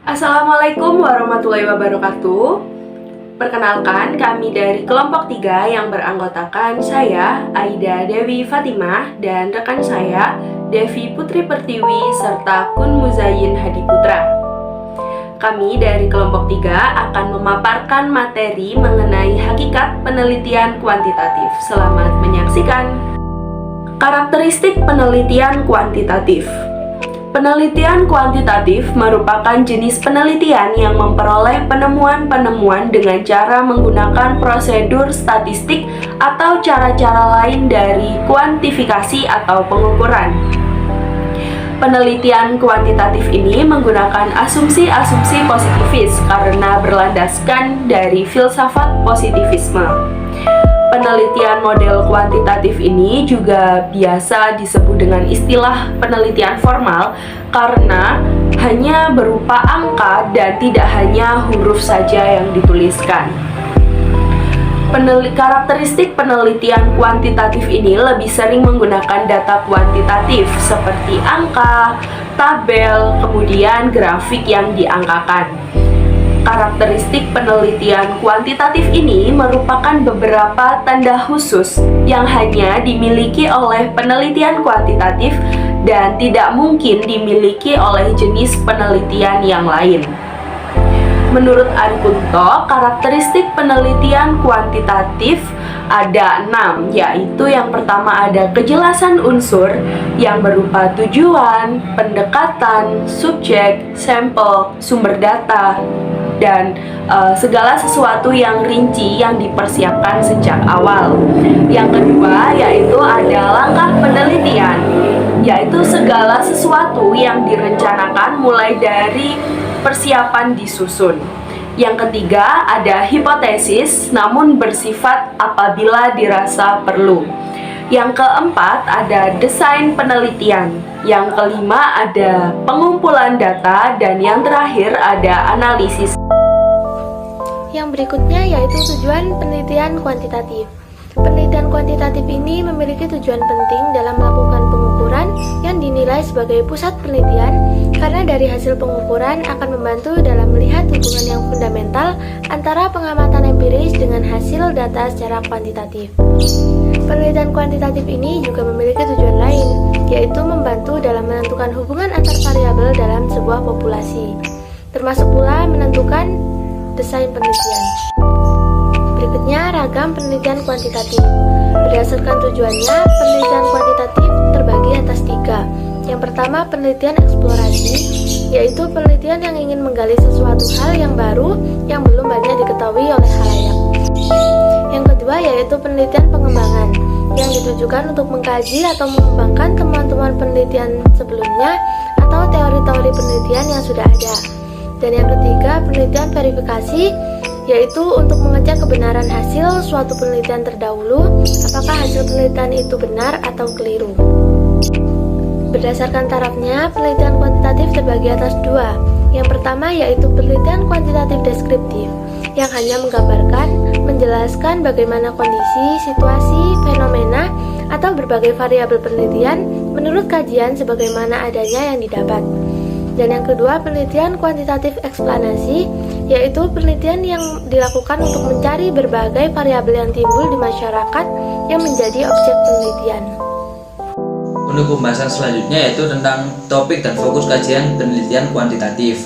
Assalamualaikum warahmatullahi wabarakatuh. Perkenalkan, kami dari kelompok 3 yang beranggotakan saya, Aida Dewi Fatimah, dan rekan saya, Devi Putri Pertiwi, serta Kun Muzayyin Hadi Putra. Kami dari kelompok 3 akan memaparkan materi mengenai hakikat penelitian kuantitatif. Selamat menyaksikan. Karakteristik penelitian kuantitatif. Penelitian kuantitatif merupakan jenis penelitian yang memperoleh penemuan-penemuan dengan cara menggunakan prosedur statistik atau cara-cara lain dari kuantifikasi atau pengukuran. Penelitian kuantitatif ini menggunakan asumsi-asumsi positifis karena berlandaskan dari filsafat positivisme. Penelitian model kuantitatif ini juga biasa disebut dengan istilah penelitian formal karena hanya berupa angka dan tidak hanya huruf saja yang dituliskan. Karakteristik penelitian kuantitatif ini lebih sering menggunakan data kuantitatif seperti angka, tabel, kemudian grafik yang diangkakan. Karakteristik penelitian kuantitatif ini merupakan beberapa tanda khusus yang hanya dimiliki oleh penelitian kuantitatif dan tidak mungkin dimiliki oleh jenis penelitian yang lain. Menurut Ari Kunto, karakteristik penelitian kuantitatif ada 6, yaitu yang pertama ada kejelasan unsur yang berupa tujuan, pendekatan, subjek, sampel, sumber data, dan segala sesuatu yang rinci yang dipersiapkan sejak awal. Yang kedua yaitu ada langkah penelitian, yaitu segala sesuatu yang direncanakan mulai dari persiapan disusun. Yang ketiga ada hipotesis namun bersifat apabila dirasa perlu. Yang keempat ada desain penelitian. Yang kelima ada pengumpulan data, dan yang terakhir ada analisis. Yang berikutnya yaitu tujuan penelitian kuantitatif. Penelitian kuantitatif ini memiliki tujuan penting dalam melakukan pengukuran yang dinilai sebagai pusat penelitian karena dari hasil pengukuran akan membantu dalam melihat hubungan yang fundamental antara pengamatan empiris dengan hasil data secara kuantitatif. Penelitian kuantitatif ini juga memiliki tujuan lain, yaitu membantu dalam menentukan hubungan antar variabel dalam sebuah populasi, termasuk pula menentukan desain penelitian. Berikutnya, ragam penelitian kuantitatif. Berdasarkan tujuannya, penelitian kuantitatif terbagi atas 3. Yang pertama, penelitian eksplorasi, yaitu penelitian yang ingin menggali sesuatu hal yang baru yang belum banyak diketahui oleh khalayak. Yang kedua, yaitu penelitian pengembangan, yang ditujukan untuk mengkaji atau mengembangkan temuan-temuan penelitian sebelumnya atau teori-teori penelitian yang sudah ada. Dan yang ketiga, penelitian verifikasi, yaitu untuk mengecek kebenaran hasil suatu penelitian terdahulu, apakah hasil penelitian itu benar atau keliru. Berdasarkan tarafnya, penelitian kuantitatif terbagi atas 2. Yang pertama yaitu penelitian kuantitatif deskriptif, yang hanya menggambarkan, menjelaskan bagaimana kondisi, situasi, fenomena, atau berbagai variabel penelitian menurut kajian sebagaimana adanya yang didapat. Dan yang kedua, penelitian kuantitatif eksplanasi, yaitu penelitian yang dilakukan untuk mencari berbagai variabel yang timbul di masyarakat yang menjadi objek penelitian. Untuk pembahasan selanjutnya yaitu tentang topik dan fokus kajian penelitian kuantitatif.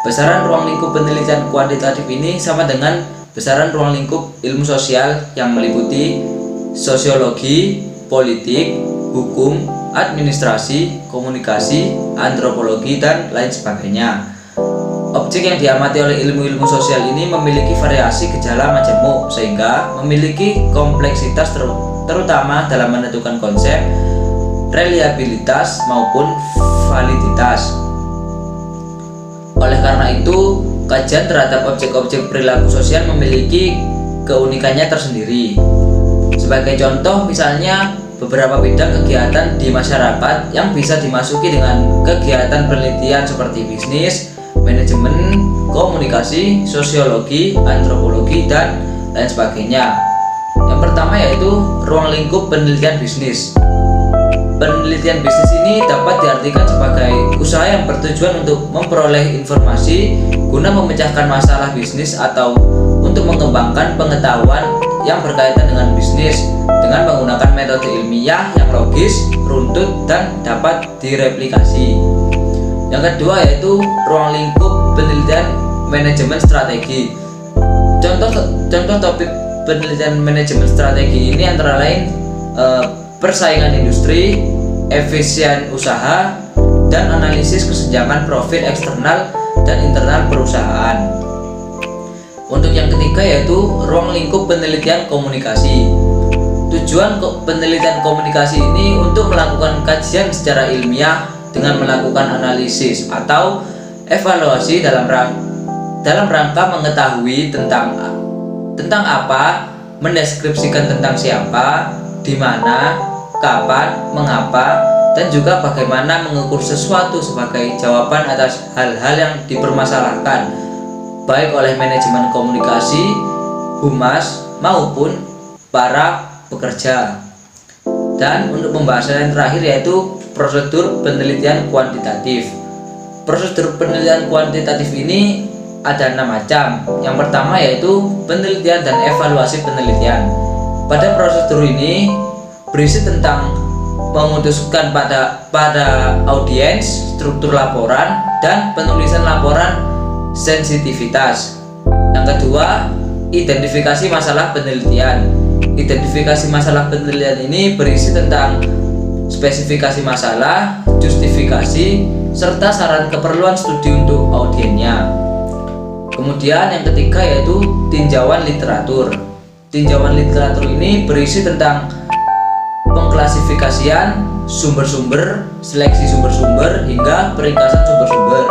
Besaran ruang lingkup penelitian kuantitatif ini sama dengan besaran ruang lingkup ilmu sosial yang meliputi sosiologi, politik, hukum, administrasi, komunikasi, antropologi, dan lain sebagainya. Objek yang diamati oleh ilmu-ilmu sosial ini memiliki variasi gejala majemuk sehingga memiliki kompleksitas terutama dalam menentukan konsep, reliabilitas maupun validitas. Oleh karena itu, kajian terhadap objek-objek perilaku sosial memiliki keunikannya tersendiri. Sebagai contoh, misalnya beberapa bidang kegiatan di masyarakat yang bisa dimasuki dengan kegiatan penelitian seperti bisnis, manajemen, komunikasi, sosiologi, antropologi, dan lain sebagainya. Yang pertama yaitu ruang lingkup penelitian bisnis. penelitian bisnis ini dapat diartikan sebagai usaha yang bertujuan untuk memperoleh informasi guna memecahkan masalah bisnis atau untuk mengembangkan pengetahuan yang berkaitan dengan bisnis dengan menggunakan metode ilmiah yang logis, runtut, dan dapat direplikasi. Yang kedua yaitu ruang lingkup penelitian manajemen strategi. Contoh topik penelitian manajemen strategi ini antara lain persaingan industri, efisien usaha, dan analisis kesenjangan profil eksternal dan internal perusahaan. Untuk yang ketiga yaitu ruang lingkup penelitian komunikasi. Tujuan penelitian komunikasi ini untuk melakukan kajian secara ilmiah dengan melakukan analisis atau evaluasi dalam rangka mengetahui tentang apa, mendeskripsikan tentang siapa, di mana, kapan, mengapa, dan juga bagaimana mengukur sesuatu sebagai jawaban atas hal-hal yang dipermasalahkan, baik oleh manajemen komunikasi, humas, maupun para pekerja. Dan untuk pembahasan yang terakhir yaitu prosedur penelitian kuantitatif. Prosedur penelitian kuantitatif ini ada 6 macam. Yang pertama yaitu penelitian dan evaluasi penelitian. Pada prosedur ini berisi tentang memutuskan pada audiens, struktur laporan, dan penulisan laporan sensitivitas. Yang kedua, identifikasi masalah penelitian. Identifikasi masalah penelitian ini berisi tentang spesifikasi masalah, justifikasi, serta saran keperluan studi untuk audiennya. Kemudian yang ketiga yaitu tinjauan literatur. Tinjauan literatur ini berisi tentang pengklasifikasian sumber-sumber, seleksi sumber-sumber, hingga peringkasan sumber-sumber.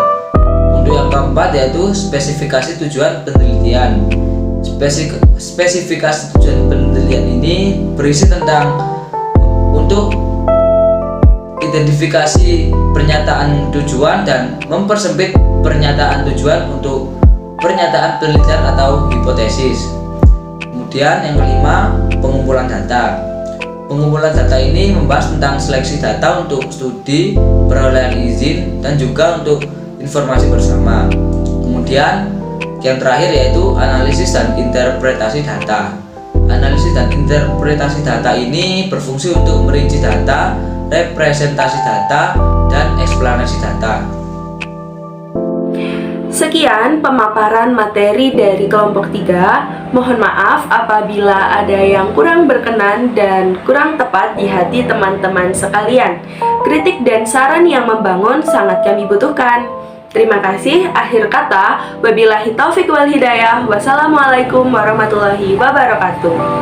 Untuk yang keempat yaitu spesifikasi tujuan penelitian. Spesifikasi tujuan penelitian ini berisi tentang untuk identifikasi pernyataan tujuan dan mempersempit pernyataan tujuan untuk pernyataan penelitian atau hipotesis. Kemudian yang kelima, pengumpulan data. Pengumpulan data ini membahas tentang seleksi data untuk studi, perolehan izin, dan juga untuk informasi bersama. Kemudian yang terakhir yaitu analisis dan interpretasi data. Analisis dan interpretasi data ini berfungsi untuk merinci data, representasi data, dan eksplanasi data. Sekian pemaparan materi dari kelompok 3. Mohon maaf apabila ada yang kurang berkenan dan kurang tepat di hati teman-teman sekalian. Kritik dan saran yang membangun sangat kami butuhkan. Terima kasih. Akhir kata, wabillahi taufiq wal hidayah. Wassalamualaikum warahmatullahi wabarakatuh.